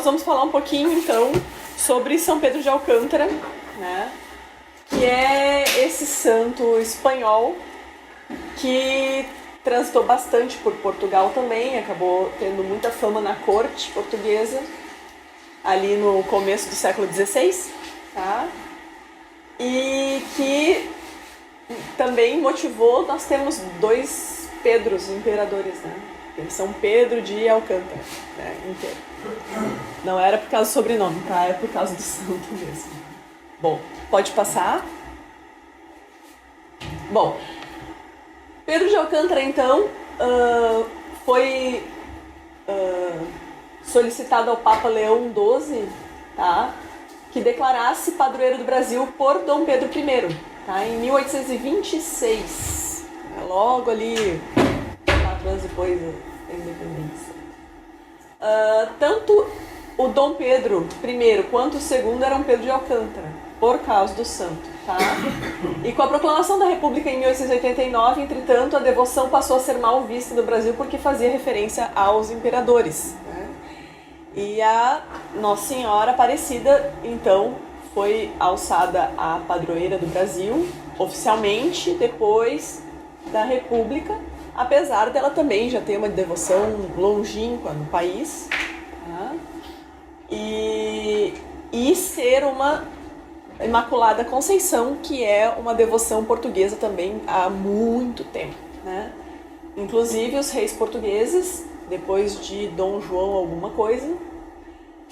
nós vamos falar um pouquinho, então, sobre São Pedro de Alcântara, né? Que é esse santo espanhol que transitou bastante por Portugal também, acabou tendo muita fama na corte portuguesa, ali no começo do século XVI, tá? E que também motivou, nós temos 2 Pedros, imperadores, né? São Pedro de Alcântara, né? Inteiro. Não era por causa do sobrenome, tá? É por causa do santo mesmo. Bom, pode passar. Bom, Pedro de Alcântara, então, foi solicitado ao Papa Leão XII, tá? Que declarasse padroeiro do Brasil por Dom Pedro I, tá? Em 1826, logo ali 4 anos depois da independência. Tanto o Dom Pedro I quanto o segundo eram Pedro de Alcântara, por causa do santo, tá? E com a proclamação da República em 1889, entretanto, a devoção passou a ser mal vista no Brasil porque fazia referência aos imperadores, né? E a Nossa Senhora Aparecida, então, foi alçada a padroeira do Brasil, oficialmente, depois da República, apesar dela também já ter uma devoção longínqua no país, tá? E ser uma Imaculada Conceição, que é uma devoção portuguesa também há muito tempo, né? Inclusive os reis portugueses, depois de Dom João alguma coisa,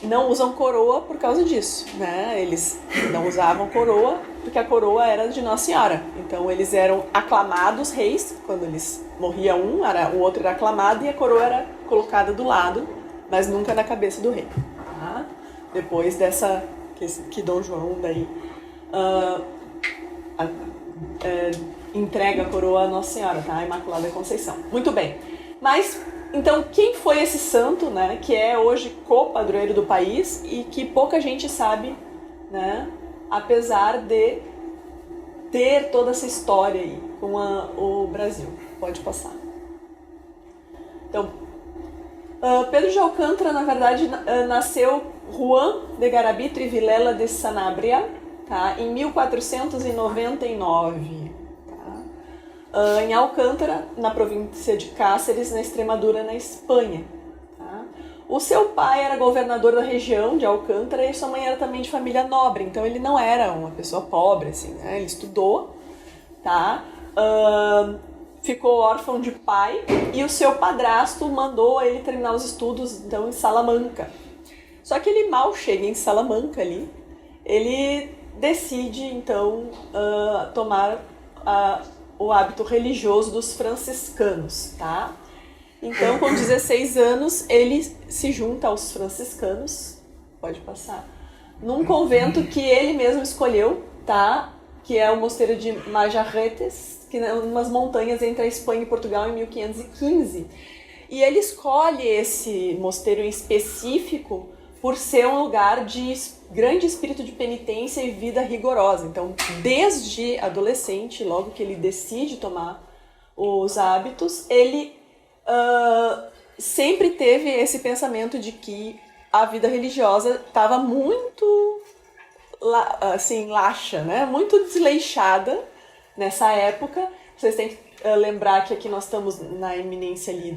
não usam coroa por causa disso, né? Eles não usavam coroa porque a coroa era de Nossa Senhora. Então eles eram aclamados reis, quando eles morria um, o outro era aclamado e a coroa era colocada do lado, mas nunca na cabeça do rei, tá? Depois dessa que Dom João daí entrega a coroa à Nossa Senhora, tá? A Imaculada Conceição. Muito bem. Mas, então, quem foi esse santo, né? Que é hoje co-padroeiro do país e que pouca gente sabe, né? Apesar de ter toda essa história aí com o Brasil. Pode passar. Então, Pedro de Alcântara, na verdade, nasceu Juan de Garabito e Vilela de Sanabria, tá? Em 1499, tá? Em Alcântara, na província de Cáceres, na Extremadura, na Espanha. Tá? O seu pai era governador da região de Alcântara e sua mãe era também de família nobre, então ele não era uma pessoa pobre, assim, né? Ele estudou, tá? Ficou órfão de pai e o seu padrasto mandou ele terminar os estudos, então, em Salamanca. Só que ele mal chega em Salamanca ali, ele decide, então, tomar o hábito religioso dos franciscanos, tá? Então, com 16 anos, ele se junta aos franciscanos, pode passar, num convento que ele mesmo escolheu, tá? Que é o mosteiro de Majarretes, que é umas montanhas entre a Espanha e Portugal em 1515. E ele escolhe esse mosteiro em específico por ser um lugar de grande espírito de penitência e vida rigorosa. Então, desde adolescente, logo que ele decide tomar os hábitos, ele sempre teve esse pensamento de que a vida religiosa estava muito assim, laxa, né? Muito desleixada nessa época. Vocês têm que lembrar que aqui nós estamos na iminência ali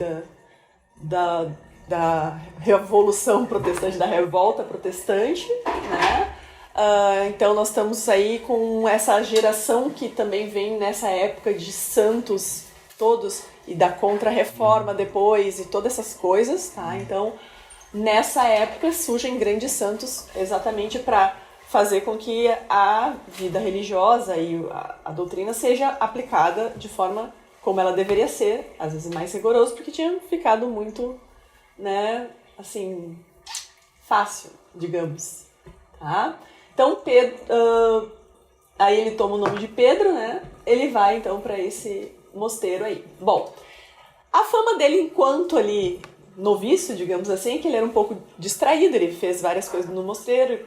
da Revolução Protestante, da Revolta Protestante, né? Então nós estamos aí com essa geração que também vem nessa época de santos todos e da Contra-Reforma depois e todas essas coisas, tá? Então nessa época surgem grandes santos exatamente para fazer com que a vida religiosa e a doutrina seja aplicada de forma como ela deveria ser, às vezes mais rigoroso, porque tinha ficado muito, né, assim, fácil, digamos, tá? Então, aí ele toma o nome de Pedro, né? Ele vai, então, para esse mosteiro aí. Bom, a fama dele enquanto ali noviço, digamos assim, que ele era um pouco distraído, ele fez várias coisas no mosteiro,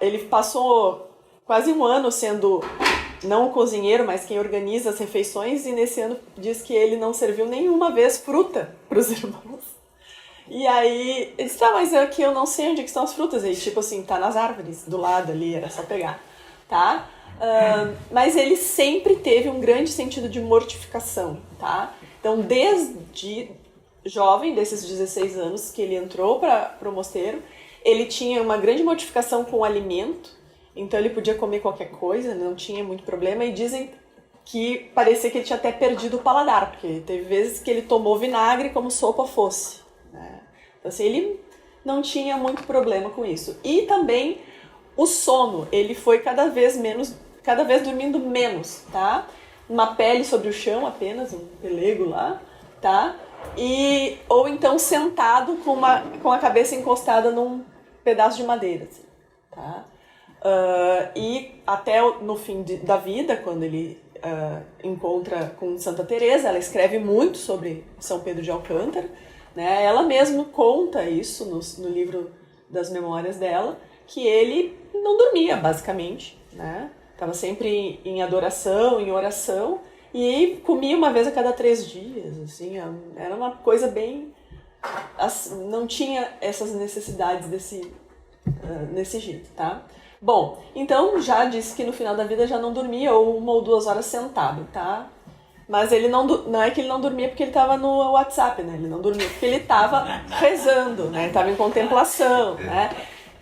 ele passou quase um ano sendo não o cozinheiro, mas quem organiza as refeições, e nesse ano diz que ele não serviu nenhuma vez fruta para os irmãos. E aí, ele disse, mas aqui eu não sei onde que estão as frutas. Aí, tipo assim, tá nas árvores, do lado ali, era só pegar, tá? Mas ele sempre teve um grande sentido de mortificação, tá? Então, desde jovem, desses 16 anos que ele entrou para o mosteiro, ele tinha uma grande mortificação com o alimento, então ele podia comer qualquer coisa, não tinha muito problema, e dizem que parecia que ele tinha até perdido o paladar, porque teve vezes que ele tomou vinagre como sopa fosse, né? Então, assim, ele não tinha muito problema com isso. E também o sono, ele foi cada vez dormindo menos, tá? Uma pele sobre o chão apenas, um pelego lá, tá? Ou então sentado com a cabeça encostada num pedaço de madeira, assim, tá? E até no fim da vida, quando ele encontra com Santa Teresa, ela escreve muito sobre São Pedro de Alcântara, né? Ela mesma conta isso no livro das memórias dela, que ele não dormia, basicamente, né? Estava sempre em adoração, em oração, e comia uma vez a cada 3 dias, assim, era uma coisa bem... Assim, não tinha essas necessidades nesse jeito, tá? Bom, então já disse que no final da vida já não dormia, ou 1 ou 2 horas sentado, tá? Mas ele não é que ele não dormia porque ele estava no WhatsApp, né? Ele não dormia porque ele estava rezando, né? Ele estava em contemplação, né?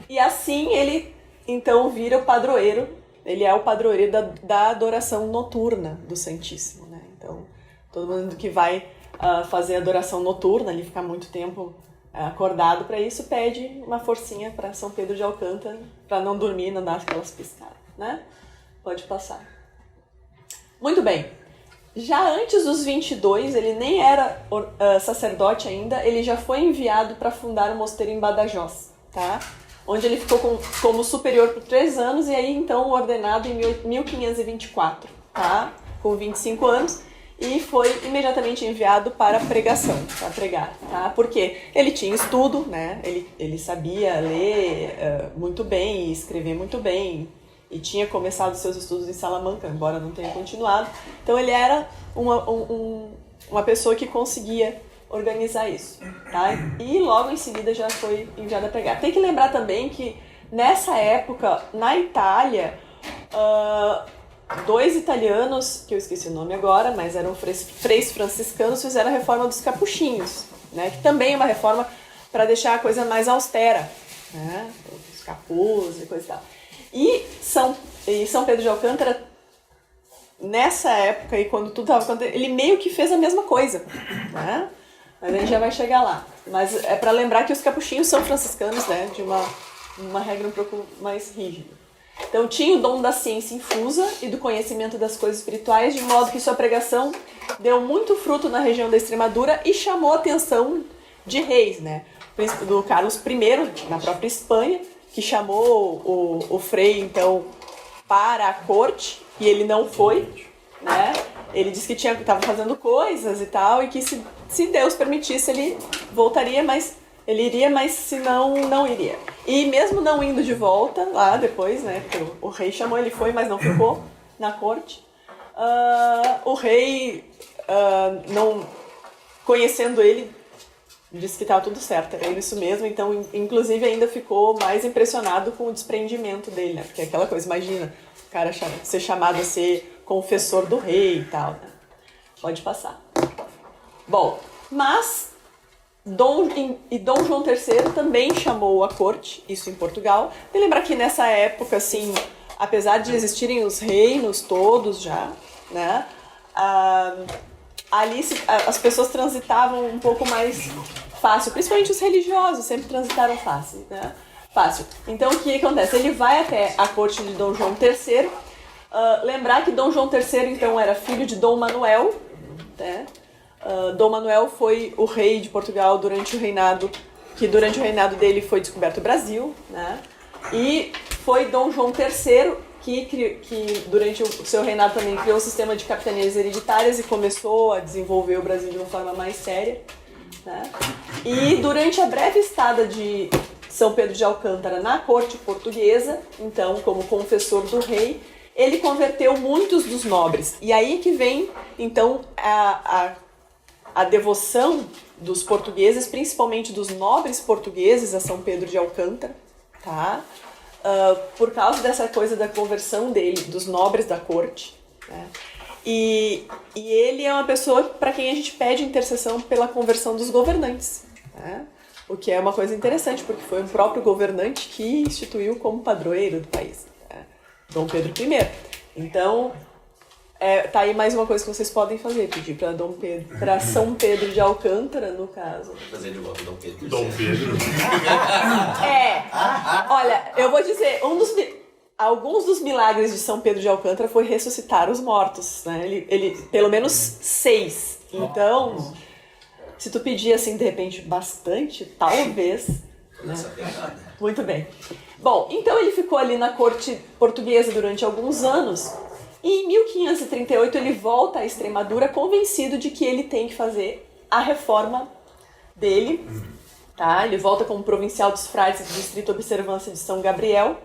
E assim ele, então, vira o padroeiro. Ele é o padroeiro da adoração noturna do Santíssimo, né? Então, todo mundo que vai fazer adoração noturna, ali ficar muito tempo acordado para isso, pede uma forcinha para São Pedro de Alcântara, para não dormir, não dar aquelas piscadas, né? Pode passar. Muito bem. Já antes dos 22, ele nem era sacerdote ainda, ele já foi enviado para fundar um mosteiro em Badajoz, tá? Onde ele ficou como superior por 3 anos e aí então ordenado em 1524, tá? Com 25 anos, e foi imediatamente enviado para a pregação, para pregar, tá? Porque ele tinha estudo, né? Ele sabia ler muito bem e escrever muito bem, e tinha começado seus estudos em Salamanca, embora não tenha continuado. Então ele era uma pessoa que conseguia organizar isso, tá? E logo em seguida já foi enviado a pregar. Tem que lembrar também que nessa época, na Itália, 2 italianos, que eu esqueci o nome agora, mas eram freis franciscanos, fizeram a reforma dos capuchinhos, né? Que também é uma reforma para deixar a coisa mais austera, né? Os capuz e coisa e tal. E São Pedro de Alcântara, nessa época, e quando tudo estava acontecendo, ele meio que fez a mesma coisa, né? Mas a gente já vai chegar lá. Mas é para lembrar que os capuchinhos são franciscanos, né? De uma regra um pouco mais rígida. Então tinha o dom da ciência infusa e do conhecimento das coisas espirituais, de modo que sua pregação deu muito fruto na região da Extremadura e chamou a atenção de reis, né? Do Carlos I, na própria Espanha, que chamou o Frei, então, para a corte, e ele não foi, né? Ele disse que estava fazendo coisas e tal, e que se Deus permitisse, ele voltaria, mas ele iria, mas se não, não iria. E mesmo não indo de volta, lá depois, né? Porque o rei chamou, ele foi, mas não ficou na corte. O rei, não conhecendo ele, disse que estava tudo certo, era isso mesmo, então inclusive ainda ficou mais impressionado com o desprendimento dele, né? Porque é aquela coisa, imagina, o cara ser chamado a ser confessor do rei e tal, né? Pode passar. Bom, mas Dom João III também chamou a corte, isso em Portugal. E lembrar que nessa época, assim, apesar de existirem os reinos todos já, né? Ali as pessoas transitavam um pouco mais fácil, principalmente os religiosos sempre transitaram fácil, né? Fácil. Então o que acontece? Ele vai até a corte de Dom João III, lembrar que Dom João III então era filho de Dom Manuel, né? Dom Manuel foi o rei de Portugal durante o reinado dele foi descoberto o Brasil, né? E foi Dom João III que durante o seu reinado também criou o sistema de capitanias hereditárias e começou a desenvolver o Brasil de uma forma mais séria, né? E durante a breve estada de São Pedro de Alcântara na corte portuguesa, então como confessor do rei, ele converteu muitos dos nobres. E aí que vem então a devoção dos portugueses, principalmente dos nobres portugueses a São Pedro de Alcântara, tá? Por causa dessa coisa da conversão dele, dos nobres da corte, né? E ele é uma pessoa para quem a gente pede intercessão pela conversão dos governantes, né? O que é uma coisa interessante, porque foi o próprio governante que instituiu como padroeiro do país, né? Dom Pedro I. Então, tá aí mais uma coisa que vocês podem fazer, pedir para Dom Pedro, para São Pedro de Alcântara, no caso. Fazer de volta Dom Pedro. Dom Pedro. Olha, eu vou dizer, alguns dos milagres de São Pedro de Alcântara foi ressuscitar os mortos, né? Ele pelo menos 6. Então, se tu pedir assim, de repente, bastante, talvez. Né? Muito bem. Bom, então ele ficou ali na corte portuguesa durante alguns anos. E em 1538 ele volta à Extremadura convencido de que ele tem que fazer a reforma dele. Tá? Ele volta como provincial dos frades do Distrito Observância de São Gabriel.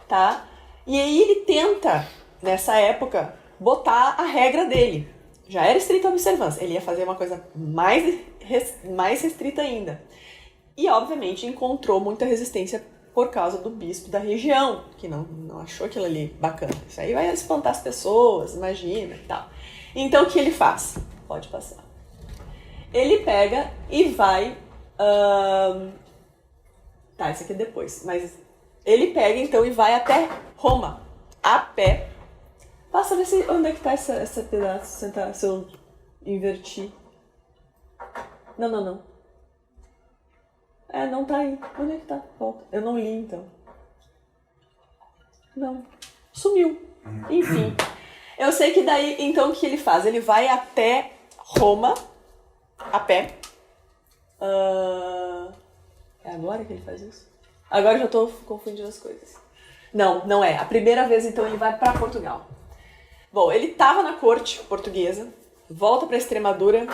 Tá? E aí ele tenta, nessa época, botar a regra dele. Já era estrita observância, ele ia fazer uma coisa mais restrita ainda. E, obviamente, encontrou muita resistência por causa do bispo da região, que não achou aquilo ali bacana. Isso aí vai espantar as pessoas, imagina e tal. Então, o que ele faz? Pode passar. Ele pega e vai... Tá, isso aqui é depois, mas... Ele pega, então, e vai até Roma, a pé. Passa a ver onde é que tá essa pedaço, se eu invertir. Não. Não tá aí. Onde é que tá? Volta. Eu não li, então. Não. Sumiu. Enfim. Eu sei que daí, então, o que ele faz? Ele vai até Roma, a pé. É agora que ele faz isso? Agora eu já tô confundindo as coisas. Não é. A primeira vez, então, ele vai para Portugal. Bom, ele estava na corte portuguesa, volta para Extremadura,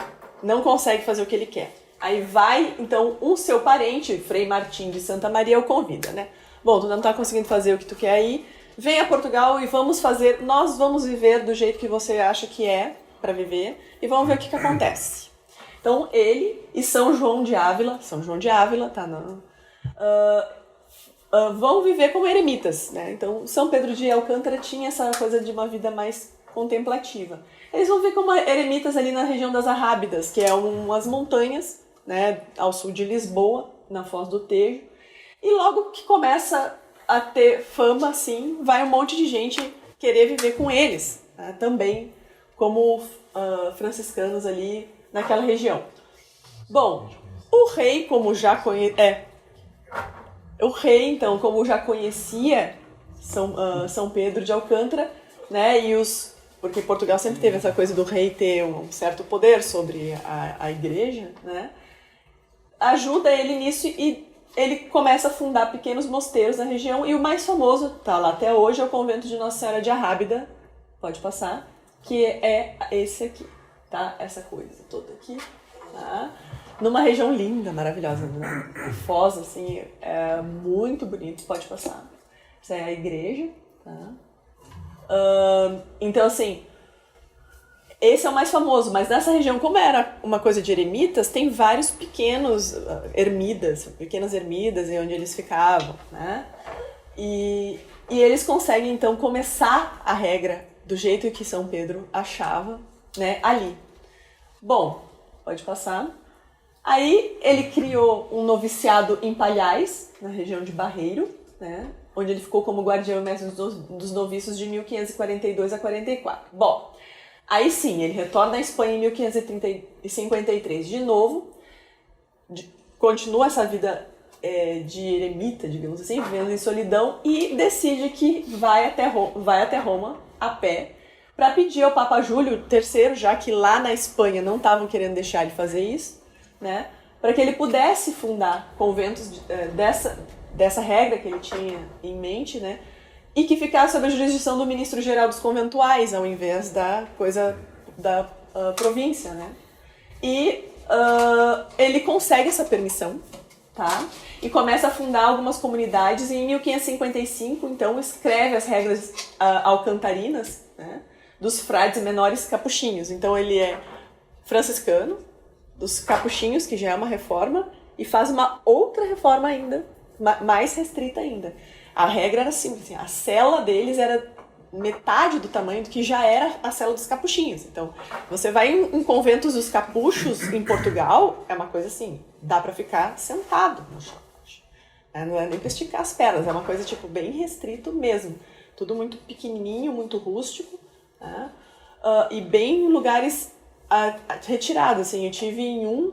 não consegue fazer o que ele quer. Aí vai, então, seu parente, Frei Martim de Santa Maria, o convida, né? Bom, tu não tá conseguindo fazer o que tu quer aí, vem a Portugal e nós vamos viver do jeito que você acha que é para viver e vamos ver o que acontece. Então, ele e São João de Ávila, tá? Vão viver como eremitas, né? Então, São Pedro de Alcântara tinha essa coisa de uma vida mais contemplativa. Eles vão viver como eremitas ali na região das Arrábidas, que é umas montanhas, né, ao sul de Lisboa, na Foz do Tejo. E logo que começa a ter fama, assim, vai um monte de gente querer viver com eles, né, também como franciscanos ali naquela região. Bom, o rei, como já então, como já conhecia São Pedro de Alcântara, né, porque Portugal sempre teve essa coisa do rei ter um certo poder sobre a igreja, né, ajuda ele nisso e ele começa a fundar pequenos mosteiros na região e o mais famoso, tá lá até hoje, é o convento de Nossa Senhora de Arrábida, pode passar, que é esse aqui, tá? Essa coisa toda aqui, tá? Numa região linda, maravilhosa, né? Foz, assim, é muito bonito, pode passar. Essa é a igreja, tá? Então, assim, esse é o mais famoso, mas nessa região, como era uma coisa de eremitas, tem vários pequenas ermidas onde eles ficavam, né? E eles conseguem, então, começar a regra do jeito que São Pedro achava, né, ali. Bom, pode passar. Aí ele criou um noviciado em Palhais, na região de Barreiro, né, onde ele ficou como guardião e mestre dos noviços de 1542 a 44. Bom, aí sim, ele retorna à Espanha em 1553 de novo, continua essa vida de eremita, digamos assim, vivendo em solidão, e decide que vai até Roma a pé para pedir ao Papa Júlio III, já que lá na Espanha não estavam querendo deixar ele fazer isso, né, para que ele pudesse fundar conventos dessa regra que ele tinha em mente, né, e que ficasse sob a jurisdição do ministro-geral dos conventuais, ao invés da coisa da província, né. E ele consegue essa permissão, tá, e começa a fundar algumas comunidades, e em 1555, então, escreve as regras alcantarinas, né, dos frades menores capuchinhos. Então, ele é franciscano, dos capuchinhos, que já é uma reforma, e faz uma outra reforma ainda, mais restrita ainda. A regra era assim, a cela deles era metade do tamanho do que já era a cela dos capuchinhos. Então, você vai em conventos dos capuchos em Portugal, é uma coisa assim, dá pra ficar sentado no chão. Não é nem pra esticar as pernas, é uma coisa tipo bem restrito mesmo. Tudo muito pequenininho, muito rústico, né? E bem em lugares retirados. Assim, eu tive em um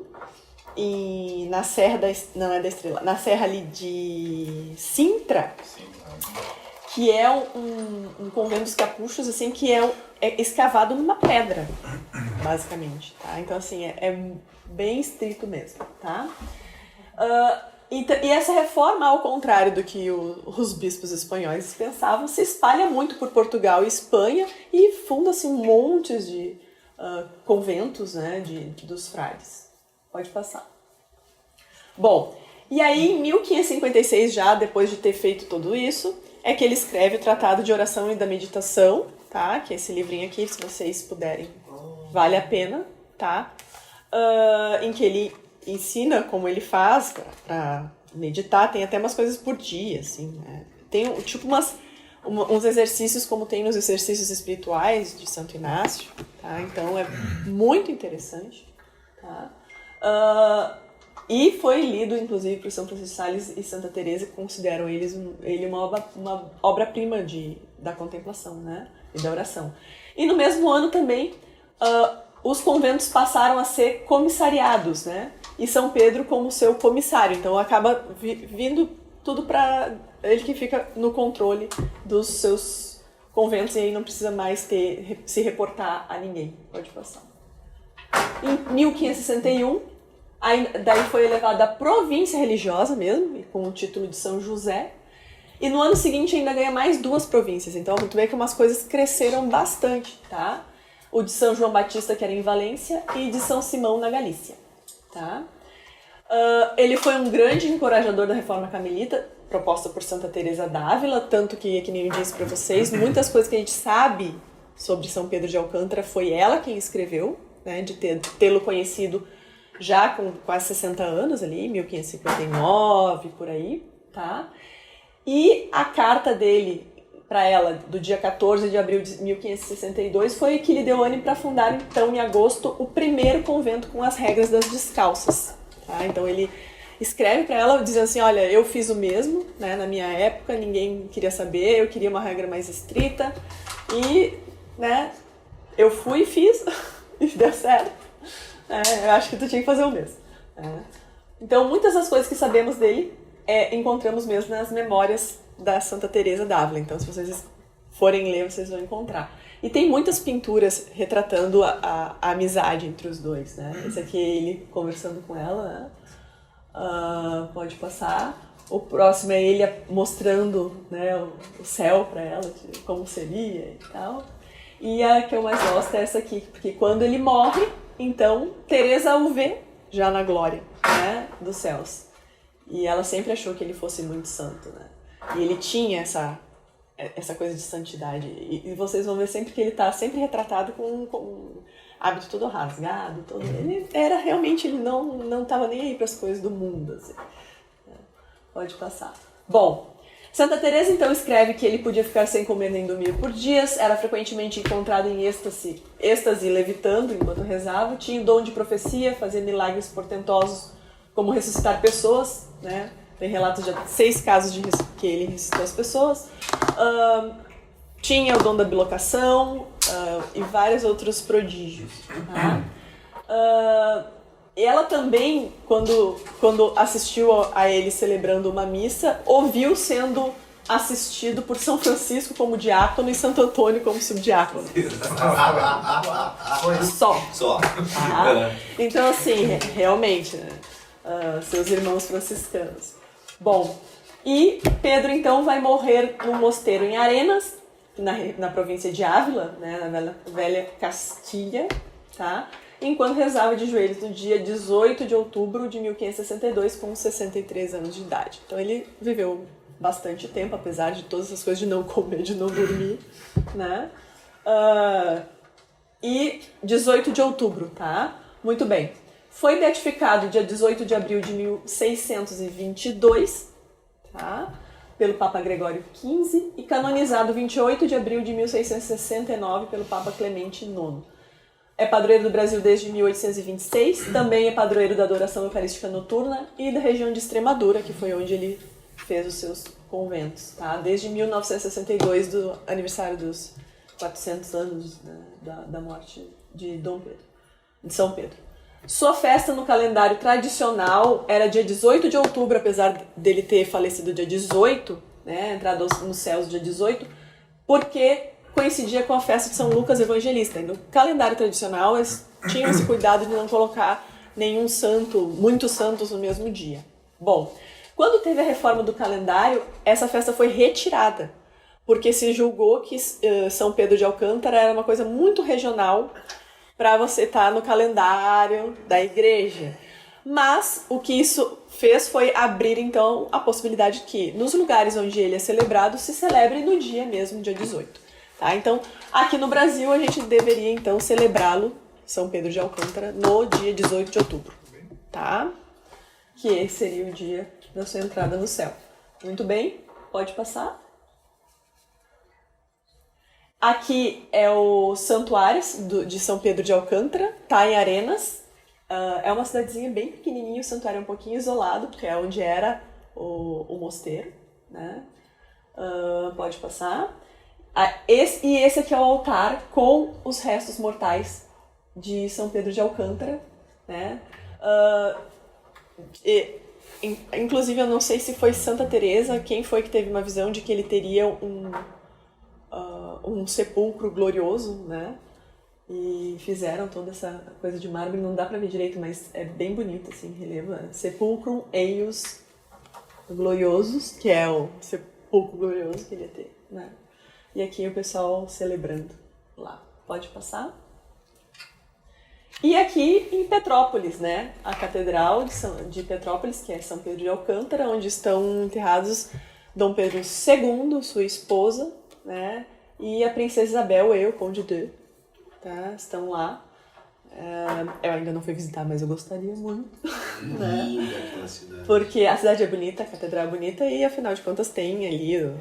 na Serra não é da Estrela, na Serra ali de Sintra, que é um convento dos capuchos, assim, que é escavado numa pedra, basicamente, tá? Então, assim, é bem estrito mesmo, tá? E essa reforma, ao contrário do que os bispos espanhóis pensavam, se espalha muito por Portugal e Espanha e funda-se um monte de conventos, né, dos frades. Pode passar. Bom, e aí em 1556, já depois de ter feito tudo isso, é que ele escreve o Tratado de Oração e da Meditação, tá? Que é esse livrinho aqui, se vocês puderem, vale a pena, tá? Em que ele ensina como ele faz para meditar, tem até umas coisas por dia, assim, né? Tem tipo uns exercícios como tem nos exercícios espirituais de Santo Inácio, tá? Então é muito interessante, tá? E foi lido, inclusive, por São Francisco de Sales e Santa Teresa, que consideram ele uma obra-prima da contemplação, né? E da oração. E no mesmo ano também, os conventos passaram a ser comissariados, né? E São Pedro como seu comissário. Então acaba vindo tudo para ele, que fica no controle dos seus conventos, e aí não precisa mais se reportar a ninguém. Pode passar. Em 1561, daí foi elevado à província religiosa mesmo, com o título de São José. E no ano seguinte ainda ganha mais 2 províncias. Então, muito bem que umas coisas cresceram bastante, tá? O de São João Batista, que era em Valência, e de São Simão, na Galícia, tá? Ele foi um grande encorajador da Reforma Carmelita, proposta por Santa Teresa d'Ávila, tanto que nem eu disse para vocês, muitas coisas que a gente sabe sobre São Pedro de Alcântara foi ela quem escreveu, né? De tê-lo conhecido já com quase 60 anos ali, 1559, por aí, tá? E a carta dele para ela, do dia 14 de abril de 1562, foi que lhe deu ânimo para fundar, então, em agosto, o primeiro convento com as regras das descalças. Tá? Então ele escreve para ela dizendo assim, olha, eu fiz o mesmo, né, na minha época, ninguém queria saber, eu queria uma regra mais estrita, e, né, eu fui e fiz, e deu certo. Eu acho que tu tinha que fazer o mesmo. Então, muitas das coisas que sabemos dele encontramos mesmo nas memórias da Santa Teresa d'Ávila. Então, se vocês forem ler, vocês vão encontrar. E tem muitas pinturas retratando a amizade entre os dois, né? Esse aqui é ele conversando com ela, né? Pode passar. O próximo é ele mostrando, né, o céu para ela, como seria e tal. E a que eu mais gosto é essa aqui, porque quando ele morre, então Teresa o vê já na glória, né, dos céus. E ela sempre achou que ele fosse muito santo, né? E ele tinha essa coisa de santidade. E vocês vão ver sempre que ele está sempre retratado com um hábito todo rasgado. Ele era realmente, ele não estava nem aí para as coisas do mundo. Assim. Pode passar. Bom, Santa Teresa então escreve que ele podia ficar sem comer nem dormir por dias, era frequentemente encontrado em êxtase levitando enquanto rezava, tinha o dom de profecia, fazia milagres portentosos como ressuscitar pessoas, né? Tem relatos de 6 casos que ele ressuscitou as pessoas. Tinha o dom da bilocação e vários outros prodígios. Tá? Ela também, quando assistiu a ele celebrando uma missa, ouviu sendo assistido por São Francisco como diácono e Santo Antônio como subdiácono. Só. Tá? Então, assim, realmente, né? Seus irmãos franciscanos. Bom, e Pedro então vai morrer num mosteiro em Arenas, na província de Ávila, né, na velha Castilha, tá? Enquanto rezava de joelhos no dia 18 de outubro de 1562, com 63 anos de idade. Então ele viveu bastante tempo, apesar de todas essas coisas de não comer, de não dormir, né? E 18 de outubro, tá? Muito bem. Foi beatificado dia 18 de abril de 1622, tá? Pelo Papa Gregório XV e canonizado 28 de abril de 1669 pelo Papa Clemente IX. É padroeiro do Brasil desde 1826, também é padroeiro da adoração eucarística noturna e da região de Extremadura, que foi onde ele fez os seus conventos, tá? Desde 1962, do aniversário dos 400 anos, né, da morte de São Pedro. Sua festa no calendário tradicional era dia 18 de outubro, apesar dele ter falecido dia 18, né, entrado nos céus dia 18, porque coincidia com a festa de São Lucas Evangelista. E no calendário tradicional, eles tinham esse cuidado de não colocar nenhum santo, muitos santos no mesmo dia. Bom, quando teve a reforma do calendário, essa festa foi retirada, porque se julgou que São Pedro de Alcântara era uma coisa muito regional para você estar no calendário da igreja. Mas o que isso fez foi abrir, então, a possibilidade que nos lugares onde ele é celebrado, se celebre no dia mesmo, dia 18. Tá? Então, aqui no Brasil, a gente deveria, então, celebrá-lo, São Pedro de Alcântara, no dia 18 de outubro. Tá? Que esse seria o dia da sua entrada no céu. Muito bem, pode passar. Aqui é o santuário de São Pedro de Alcântara, tá em Arenas. É uma cidadezinha bem pequenininha, o santuário é um pouquinho isolado, porque é onde era o mosteiro. Né? Pode passar. Esse aqui é o altar com os restos mortais de São Pedro de Alcântara, né? Inclusive, eu não sei se foi Santa Teresa quem foi que teve uma visão de que ele teria um sepulcro glorioso, né? E fizeram toda essa coisa de mármore, não dá pra ver direito, mas é bem bonito, assim, relevo. Sepulcrum eius gloriosos, que é o sepulcro glorioso que ele ia ter, né? E aqui o pessoal celebrando lá. Pode passar? E aqui em Petrópolis, né? A Catedral de Petrópolis, que é São Pedro de Alcântara, onde estão enterrados Dom Pedro II, sua esposa, né? E a Princesa Isabel e o Conde de, tá? Estão lá. Eu ainda não fui visitar, mas eu gostaria muito. Né? Porque a cidade é bonita, a catedral é bonita e, afinal de contas, tem ali...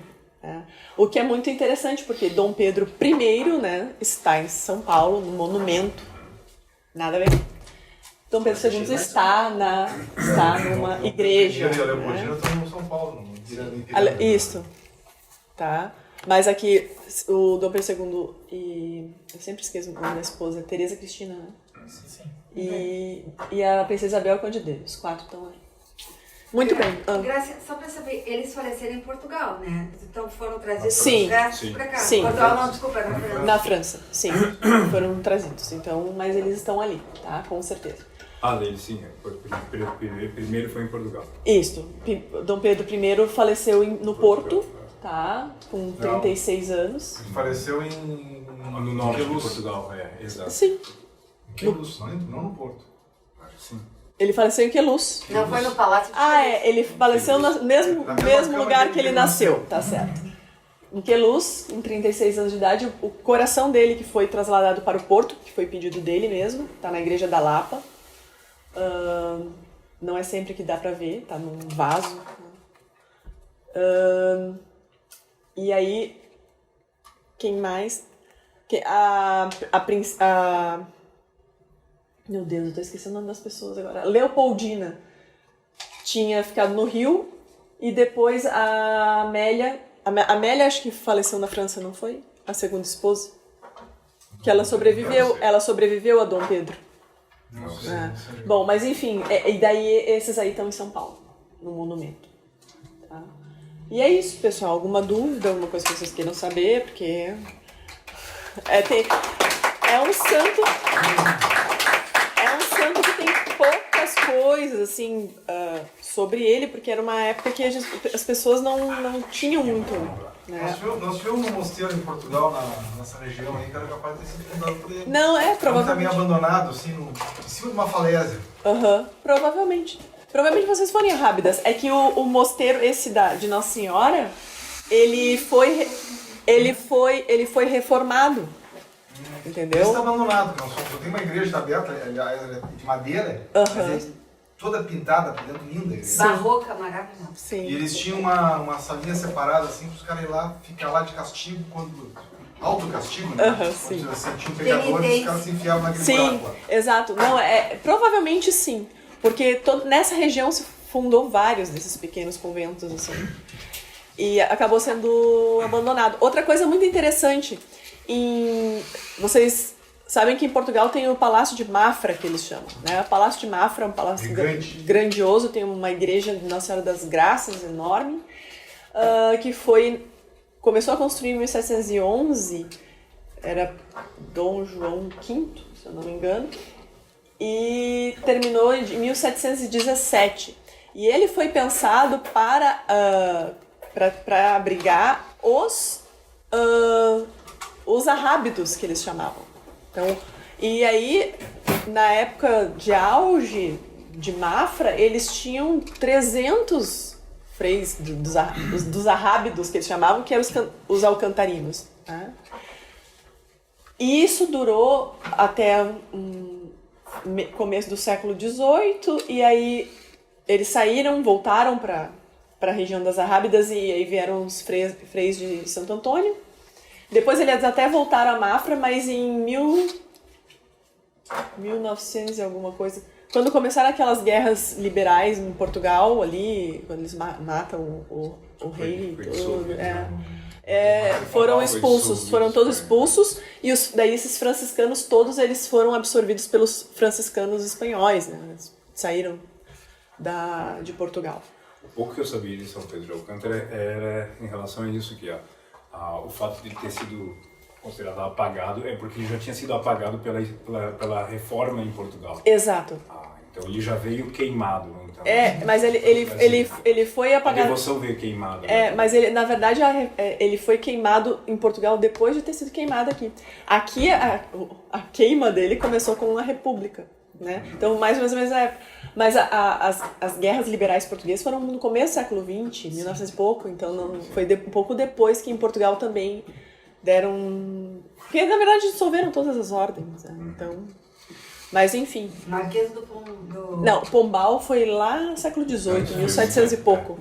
O que é muito interessante, porque Dom Pedro I, né, está em São Paulo, no monumento. Nada a ver. Dom Pedro II está numa igreja. E a Leopoldina estão em São Paulo. Isso. Tá? Mas aqui, o Dom Pedro II e... Eu sempre esqueço o nome da esposa. Teresa Cristina, né? Sim. E a Princesa Isabel e o Conde de. Os 4 estão aí. Muito bem. Graça, só para saber, eles faleceram em Portugal, né? Então foram trazidos sim, para cá. Sim. Portugal não, desculpa, na França. Na França, sim. Foram trazidos. Então, mas eles estão ali, tá? Com certeza. Eles sim. Primeiro foi em Portugal. Isso. Dom Pedro I faleceu no Porto, tá? Com 36 anos. Faleceu No norte de Portugal, exato. Sim. Em Queluz, não no Porto. Sim. Ele faleceu em Queluz. Não foi no Palácio de Ele faleceu no mesmo lugar que ele nasceu, tá certo. Em Queluz, em 36 anos de idade, o coração dele que foi trasladado para o Porto, que foi pedido dele mesmo, tá na Igreja da Lapa. Não é sempre que dá pra ver, tá num vaso. E aí, quem mais? Meu Deus, eu tô esquecendo o nome das pessoas agora. Leopoldina tinha ficado no Rio e depois a Amélia... A Amélia acho que faleceu na França, não foi? A segunda esposa? Que ela sobreviveu a Dom Pedro. Não sei. Bom, mas enfim, e daí esses aí estão em São Paulo, no monumento. Tá? E é isso, pessoal. Alguma dúvida, alguma coisa que vocês queiram saber? Porque é um santo que tem poucas coisas assim sobre ele, porque era uma época que as pessoas não tinham muito. Né? Nós tivemos um mosteiro em Portugal, nessa região aí, que era capaz de ter sido fundado por ele. Não, provavelmente. Também abandonado, assim, em cima de uma falésia. Provavelmente. Provavelmente vocês foram em Rábidas. É que o mosteiro, esse de Nossa Senhora, ele foi reformado. Entendeu? Isso está abandonado, não só tem uma igreja aberta, aliás, ela é de madeira, mas é toda pintada por dentro, linda. A igreja. Barroca, maravilhosa. Sim. E eles tinham uma salinha separada, assim, para os caras ir lá, ficar lá de castigo, quando... Autocastigo, né? Sim. Quando você tinha um pecador, os caras se enfiavam naquele Sim, buraco lá. exato. Não, provavelmente sim. Porque nessa região se fundou vários desses pequenos conventos, assim. E acabou sendo abandonado. Outra coisa muito interessante, vocês sabem que em Portugal tem o Palácio de Mafra, que eles chamam, né? O Palácio de Mafra é um palácio grandioso, tem uma igreja de Nossa Senhora das Graças enorme, que começou a construir em 1711, era Dom João V, se eu não me engano, e terminou em 1717. E ele foi pensado para abrigar os arrábidos, que eles chamavam. Então, e aí, na época de auge de Mafra, eles tinham 300 freis dos arrábidos, que eles chamavam, que eram os alcantarinos. Né? E isso durou até começo do século XVIII, e aí eles saíram, voltaram para a região das Arrábidas, e aí vieram os freis de Santo Antônio. Depois eles até voltaram a Mafra, mas em 1900 e alguma coisa, quando começaram aquelas guerras liberais em Portugal, ali, quando eles matam o rei, foram expulsos, foram todos expulsos, e daí esses franciscanos todos eles foram absorvidos pelos franciscanos espanhóis, né? Eles saíram de Portugal. O pouco que eu sabia de São Pedro de Alcântara era em relação a isso, que o fato de ele ter sido considerado apagado é porque ele já tinha sido apagado pela reforma em Portugal. Exato. Então ele já veio queimado. Então, mas ele foi apagado. A devoção veio queimada. Mas na verdade ele foi queimado em Portugal depois de ter sido queimado aqui. Aqui a queima dele começou com uma república, né? Então mais ou menos na época. Mas as guerras liberais portuguesas foram no começo do século XX, 1900 e pouco. Então foi um pouco depois que em Portugal também deram... Porque na verdade dissolveram todas as ordens, né? Então... Mas enfim. Marquês do Não, Pombal foi lá no século XVIII, 1700 e pouco.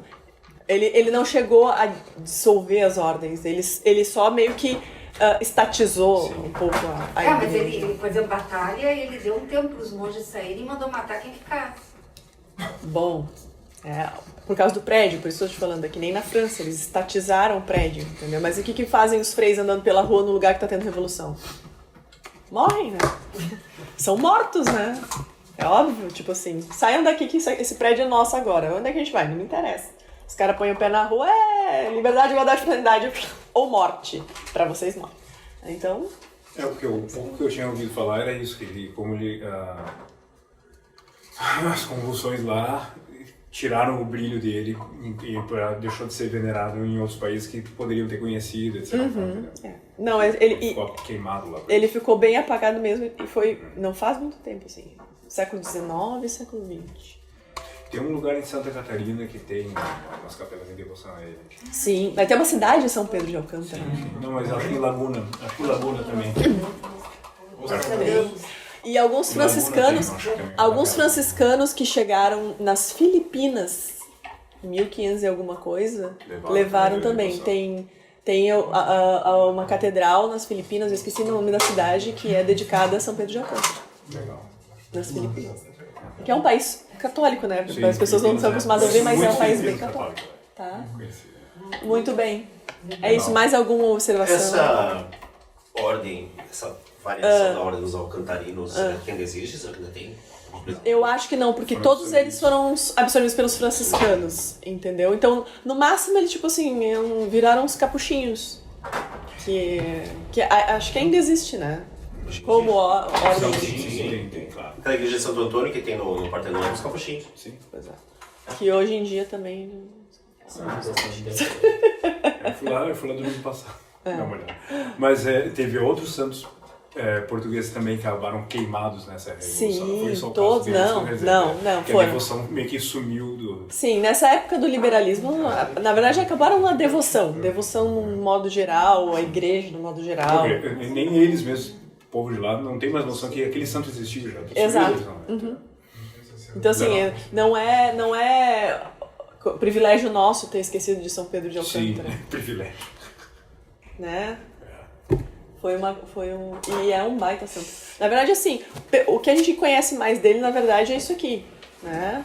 Ele não chegou a dissolver as ordens, ele só meio que estatizou um pouco a mas ele, por exemplo, batalha, ele deu um tempo para os monges saírem e mandou matar quem ficasse. Bom, por causa do prédio, por isso eu estou te falando, é que nem na França, eles estatizaram o prédio, entendeu? Mas o que fazem os freis andando pela rua no lugar que está tendo revolução? Morrem, né? São mortos, né? É óbvio, tipo assim, saiam daqui que esse prédio é nosso agora. Onde é que a gente vai? Não me interessa. Os caras põem o pé na rua, liberdade, igualdade, fraternidade ou morte. Pra vocês, morte. Então... O que eu tinha ouvido falar era isso, que as convulsões lá tiraram o brilho dele e deixou de ser venerado em outros países que poderiam ter conhecido, etc. Não, ficou queimado lá. Ele ficou bem apagado mesmo e foi, não faz muito tempo, assim, século XIX e século XX. Tem um lugar em Santa Catarina que tem umas capelas em devoção a ele. Sim, vai ter uma cidade em São Pedro de Alcântara. Sim. Não, mas acho que em Laguna também. E alguns franciscanos que chegaram nas Filipinas, 1500 e alguma coisa, levaram também. Tem uma catedral nas Filipinas, eu esqueci o nome da cidade, que é dedicada a São Pedro de Alcântara. Legal. Nas Filipinas. Que é um país católico, né? Sim, as pessoas não estão acostumadas a ouvir, mas é um país bem católico. Tá? Muito bem. É isso, mais alguma observação? Essa ordem, essa variação da ordem dos alcantarinos, ainda existe? Ainda tem? Eu acho que não, porque todos eles foram absorvidos pelos franciscanos, entendeu? Então, no máximo, eles, tipo assim, viraram uns capuchinhos. Que acho que ainda existe, né? Como ordem. Tem, claro. Aquela igreja de Santo Antônio que tem no Partenon é dos capuchinhos. Sim. Pois é. Que hoje em dia também... Eu fui lá domingo passado. Dá uma olhada. Mas teve outros santos portugueses também que acabaram queimados nessa revolução. Sim, foi só todos, não, que foram. a devoção meio que sumiu do... Sim, nessa época do liberalismo, na verdade acabaram na devoção no modo geral, a igreja no modo geral. Nem eles mesmos povo de lá não tem mais noção que aquele santo existiu já. Exato. Então, assim, não é privilégio nosso ter esquecido de São Pedro de Alcântara. Sim, privilégio. Né? E é um baita santo. Na verdade, assim, o que a gente conhece mais dele, na verdade, é isso aqui, né?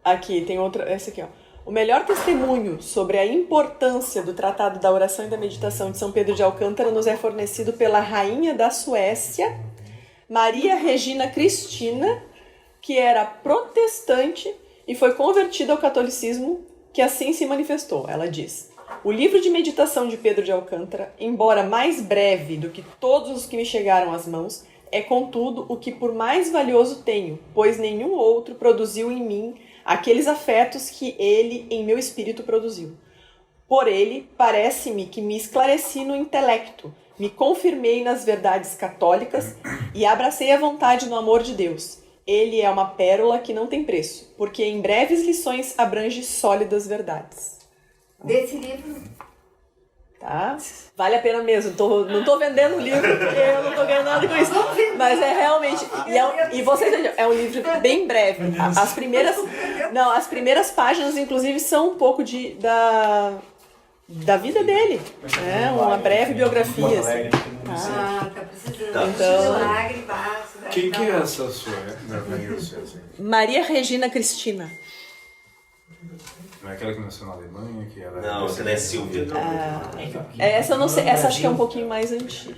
Aqui, tem outra, essa aqui, ó. O melhor testemunho sobre a importância do Tratado da Oração e da Meditação de São Pedro de Alcântara nos é fornecido pela rainha da Suécia, Maria Regina Cristina, que era protestante e foi convertida ao catolicismo, que assim se manifestou. Ela diz: o livro de meditação de Pedro de Alcântara, embora mais breve do que todos os que me chegaram às mãos, é contudo o que por mais valioso tenho, pois nenhum outro produziu em mim aqueles afetos que ele em meu espírito produziu. Por ele, parece-me que me esclareci no intelecto, me confirmei nas verdades católicas e abracei a vontade no amor de Deus. Ele é uma pérola que não tem preço, porque em breves lições abrange sólidas verdades. Desse livro. Tá? Vale a pena mesmo. Não tô vendendo o livro, porque eu não tô ganhando nada com isso. Mas é realmente... E vocês vejam, é um livro bem breve. As primeiras páginas, inclusive, são um pouco da vida dele. Né? Uma breve biografia. Assim. Tá precisando. Então... Milagre, basta. Quem que é essa sua? Maria Regina Cristina. Não é aquela que nasceu na Alemanha, que ela... Não, essa daí é Silvia. Essa eu não sei, essa acho que é um pouquinho mais antiga.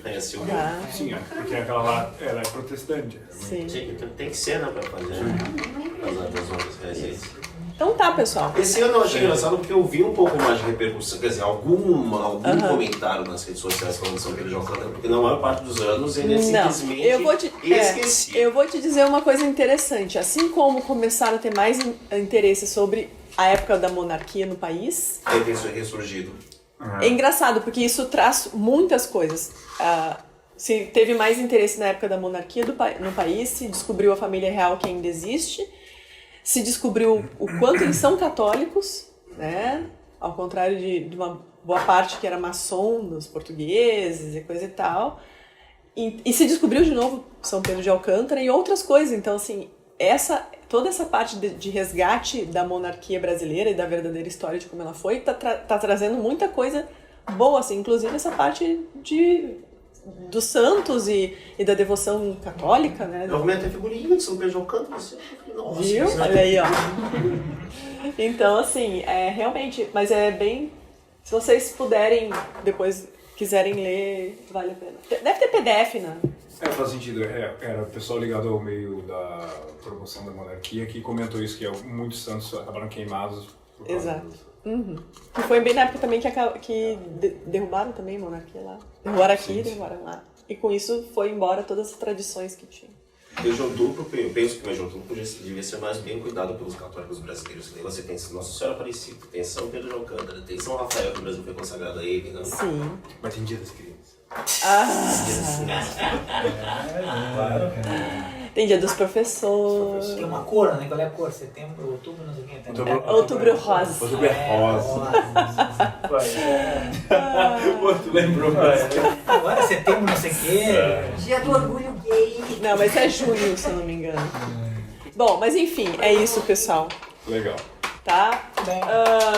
É a Silvia. Sim, porque aquela lá, ela é protestante. Sim. Tem que ser, né, pra fazer as outras residências. Então tá, pessoal. Esse ano eu achei engraçado porque eu vi um pouco mais de repercussão, quer dizer, algum comentário nas redes sociais falando de São Pedro de Alcântara, porque na maior parte dos anos ele é simplesmente esquecido. Eu vou te dizer uma coisa interessante. Assim como começaram a ter mais interesse sobre a época da monarquia no país, Ele tem ressurgido. é engraçado, porque isso traz muitas coisas. Se teve mais interesse na época da monarquia no país, se descobriu a família real que ainda existe, se descobriu o quanto eles são católicos, né? Ao contrário de uma boa parte que era maçom dos portugueses e coisa e tal. E se descobriu de novo São Pedro de Alcântara e outras coisas. Então, assim, toda essa parte de resgate da monarquia brasileira e da verdadeira história de como ela foi, tá trazendo muita coisa boa, assim, inclusive essa parte dos santos e da devoção católica, né? Eu arrumei até figurinha de São Pedro de Alcântara. Nossa, viu? Olha aí, ó. Então, assim, realmente, mas é bem... Se vocês puderem, depois quiserem ler, vale a pena. Deve ter PDF, né? Faz sentido. Era o pessoal ligado ao meio da promoção da monarquia que comentou isso, que muitos santos acabaram queimados. Exato. E foi bem na época também que derrubaram também a monarquia lá. Derrubaram aqui, derrubaram lá. E com isso foi embora todas as tradições que tinha. Beijão duplo, eu penso que o beijão duplo devia ser mais bem cuidado pelos católicos brasileiros. Daí você tem Nossa Senhora Aparecida, tem São Pedro de Alcântara, tem São Rafael, que o Brasil foi consagrado a ele, né? Sim. Mas tem Dia das Crianças. Tem Dia dos Professores. Tem uma cor, né? Qual é a cor? Setembro, outubro, não sei o que. Outubro rosa. Outubro é rosa. Tu lembrou? Agora é setembro, não sei o que. Dia do orgulho gay. Não, mas é junho, se eu não me engano. Bom, mas enfim, é isso, pessoal. Legal. Tá?